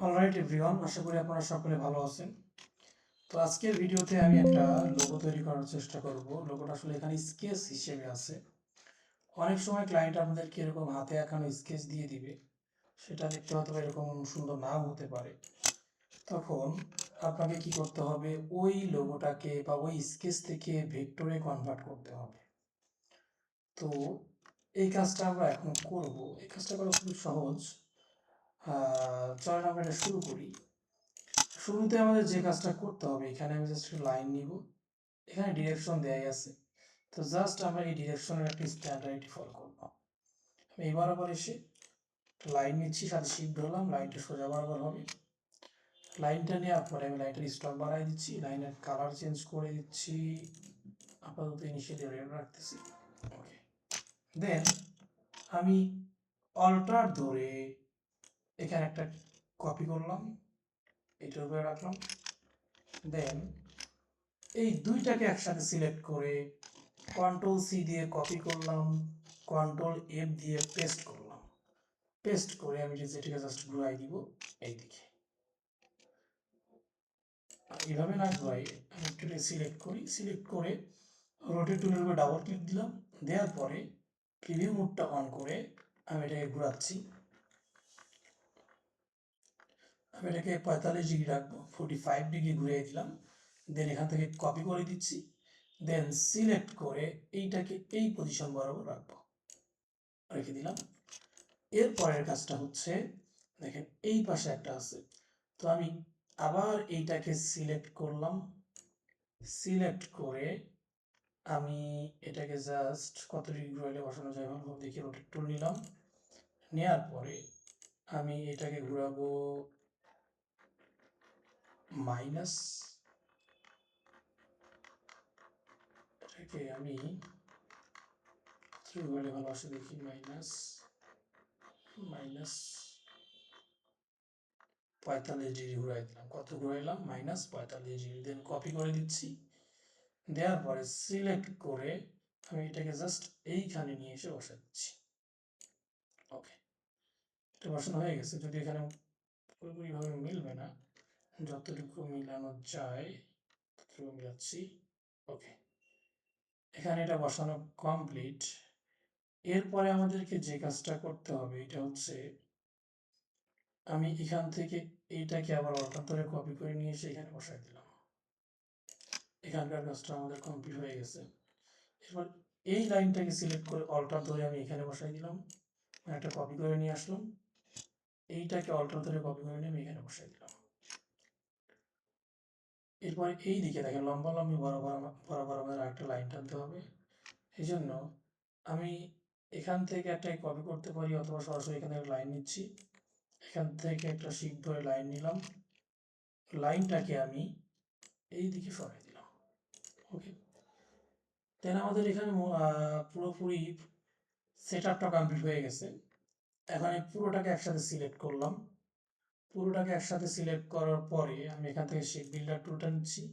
Alright everyone, আশা করি আপনারা সকলে ভালো আছেন। তো আজকের ভিডিওতে আমি একটা লোগো তৈরি করার চেষ্টা করব। লোগোটা আসলে এখানে স্কেচ হিসেবে আছে। অনেক সময় ক্লায়েন্ট আপনাদেরকে এরকম হাতে আঁকানো স্কেচ দিয়ে দিবে, সেটা দেখতে হয়তো এরকম সুন্দর নাও হতে পারে। তখন আপনাকে কি করতে হবে, ওই লোগোটাকে বা ওই স্কেচ থেকে ভেক্টরে কনভার্ট করতে হবে। তো এই কাজটা আমরা এখন করব। এই কাজটা করা খুবই সহজ। চলেন আমরা এটা শুরু করি। শুরুতে আমাদের যে কাজটা করতে হবে, এখানে আমি জাস্ট লাইন নিব। এখানে ডিরেকশন দেয়াই আছে, তো জাস্ট আমরা এই ডিরেকশনের একটা স্ট্যান্ডার্ড ফলো করব। আমি এবার আবার এসে লাইন নিচ্ছি, সাথে শিফট ধরলাম, লাইনটা সোজা বরাবর হবে। লাইনটা নেওয়ার পরে আমি লাইনটার স্টক বাড়াই দিচ্ছি, লাইনের কালার চেঞ্জ করে দিচ্ছি, আপাতত ইনিশিয়ালি রেড রাখতেছি। ওকে, দেন আমি অল্টার ধরে এখানে একটা কপি করলাম, এটার উপরে রাখলাম। দেন এই দুইটাকে একসাথে সিলেক্ট করে কন্ট্রোল সি দিয়ে কপি করলাম, কন্ট্রোল এফ দিয়ে পেস্ট করলাম। পেস্ট করে আমি যেটাকে জাস্ট ঘুরাই দিব এইদিকে। এইভাবে না ঘুরাই, আমি একটু সিলেক্ট করি, সিলেক্ট করে রোটেট টুলের উপরে ডাবল ক্লিক দিলাম। দেওয়ার পরে প্রিভিউ মোডটা অন করে আমি এটাকে ঘুরাচ্ছি। আমি এটাকে 45 ডিগ্রি রাখবো, 45 ডিগ্রি ঘুরিয়ে দিলাম। দেন এখান থেকে কপি করে দিচ্ছি, দেন সিলেক্ট করে এইটাকে এই পজিশন বরাবর রাখবো, রেখে দিলাম। এর পরের কাজটা হচ্ছে, দেখেন এই পাশে একটা আছে, তো আমি আবার এইটাকে সিলেক্ট করলাম। সিলেক্ট করে আমি এটাকে জাস্ট কত ডিগ্রি হলে বসানো যায় ভালো দেখে রোটেট টুল নিলাম। নেওয়ার পরে আমি এটাকে ঘুরাবো মাইনাস, এটাকে আমি ঘুরালে ভালো আসে দেখি, মাইনাস মাইনাস 45 ডিগ্রি ঘুরাই দিলাম। কত ঘুরাইলাম? Minus 45 degree. দেন কপি করে দিচ্ছি। দেওয়ার পরে সিলেক্ট করে আমি এটাকে জাস্ট এইখানে নিয়ে এসে বসা দিচ্ছি। ওকে, এটা বসানো হয়ে গেছে। যদি এখানে পুরোপুরিভাবে মিলবে না, যতটুকু মিলানো যায় ততটুকু মিলাচ্ছি। ওকে, এখানে এটা বসানো কমপ্লিট। এরপরে আমাদেরকে যে কাজটা করতে হবে এটা হচ্ছে, আমি এখান থেকে এইটাকে আবার অল্টার কপি করে নিয়ে এসে এখানে বসাই দিলাম। এখানকার কাজটা আমাদের কমপ্লিট হয়ে গেছে। এবার এই লাইনটাকে সিলেক্ট করে অল্টার ধরে আমি এখানে বসাই দিলাম, একটা কপি করে নিয়ে আসলাম। এইটাকে অল্টার ধরে কপি করে নিয়ে আমি এখানে বসাই দিলাম। এরপরে এই দিকে দেখেন লম্বা লম্বি বরাবর আমাদের আরেকটা লাইন টানতে হবে। এই জন্য আমি এখান থেকে একটা কপি করতে পারি, অথবা সরাসরি এখানে লাইন নিচ্ছি। এখান থেকে একটা শিফট ধরে লাইন নিলাম, লাইনটাকে আমি এই দিকে সরাই দিলাম। ওকে, দেন আমাদের এখানে পুরোপুরি সেট আপটা কমপ্লিট হয়ে গেছে। এখন এই পুরোটাকে একসাথে সিলেক্ট করলাম। পুরোটাকে একসাথে সিলেক্ট করার পরে আমি এখান থেকে শেপ বিল্ডার টুলটা নিচ্ছি।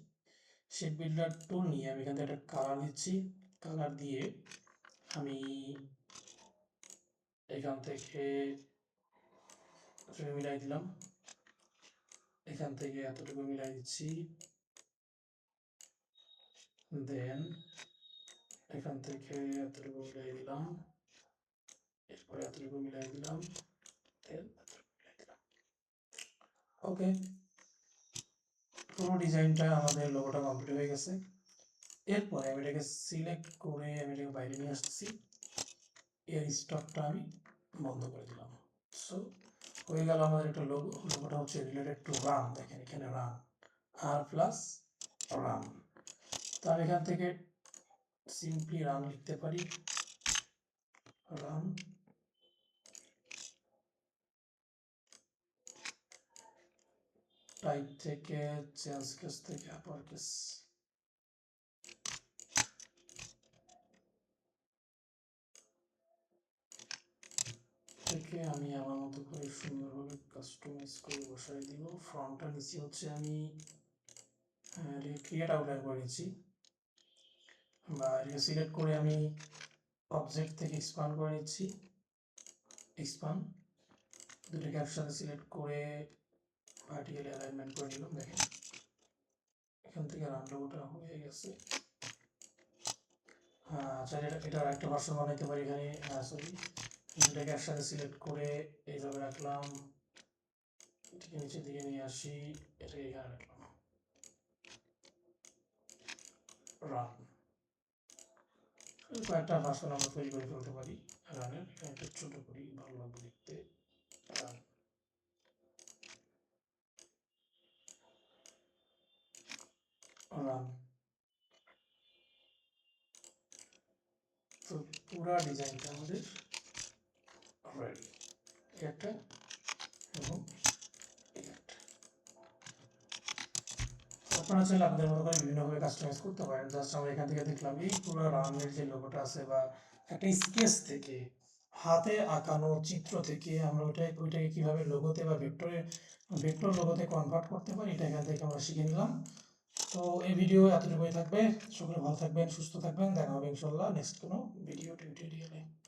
শেপ বিল্ডার টুল নিয়ে আমি এখান থেকে একটা কালার দিচ্ছি। কালার দিয়ে আমি এখান থেকে মিলাই দিলাম, এখান থেকে এতটুকু মিলাই দিচ্ছি। দেন এখান থেকে এতটুকু মিলাই দিলাম, এরপরে এতটুকু মিলাই দিলাম, দেন এতটুকু মিলাই দিলাম। ওকে, পুরো ডিজাইনটা আমাদের লোগোটা কমপ্লিট হয়ে গেছে। এরপরে আমি এটাকে সিলেক্ট করে আমি এটাকে বাইরে নিয়ে আসছি। এর স্টকটা আমি বন্ধ করে দিলাম। সো হয়ে গেল আমাদের একটা লোগো। লোগোটা হচ্ছে রিলেটেড টু রান। দেখেন এখানে রান, আর প্লাস রান। তো আমি এখান থেকে সিম্পলি রান লিখতে পারি, রান। টাইপ থেকে চেঞ্জ কেস থেকে আপার কেস, থেকে আমি আমার মতো করে সুন্দরভাবে কাস্টমাইজ করে বসাই দিব। ফ্রন্টটা নিচে হচ্ছে আমি ক্রিয়েট আউটলাইন করে নিচ্ছি, বা এটাকে সিলেক্ট করে আমি অবজেক্ট থেকে এক্সপান্ড করে নিচ্ছি। এক্সপান্ড দুটোকে একসাথে সিলেক্ট করে ভার্টিক্যালি অ্যালাইনমেন্ট করে নিলাম। দেখেন এখান থেকে রান লোগোটা হয়ে গেছে। আচ্ছা, এটার একটা ভার্সন বানাইতে পারি এখানে। সরি, দুটাকে একসাথে সিলেক্ট করে এইভাবে রাখলাম, এটাকে নিচের দিকে নিয়ে আসি, এটাকে এখানে রাখলাম, রান। কয়েকটা ভার্সন আমরা তৈরি করে ফেলতে পারি রানের। এখানে একটু ছোট করি, ভালো লাগবে দেখতে। Run, run. তো পুরা ডিজাইনটা আমাদের রেডি। একটা এবং একটা। আপনারা চাইলে আপনাদের মতো করে বিভিন্নভাবে কাস্টমাইজ করতে পারেন। জাস্ট আমরা এখান থেকে দেখলাম এই পুরো রানের যে লোগোটা আছে বা একটা স্কেচ থেকে, হাতে আঁকানো চিত্র থেকে আমরা ওইটাকে কীভাবে লোগোতে বা ভেক্টর লোগোতে কনভার্ট করতে পারি, এটা এখান থেকে আমরা শিখে নিলাম। তো এই ভিডিও এতটুকুই থাকবে। সকলে ভালো থাকবেন, সুস্থ থাকবেন। দেখা হবে ইনশাল্লাহ নেক্সট কোনো ভিডিও টিউটোরিয়ালে।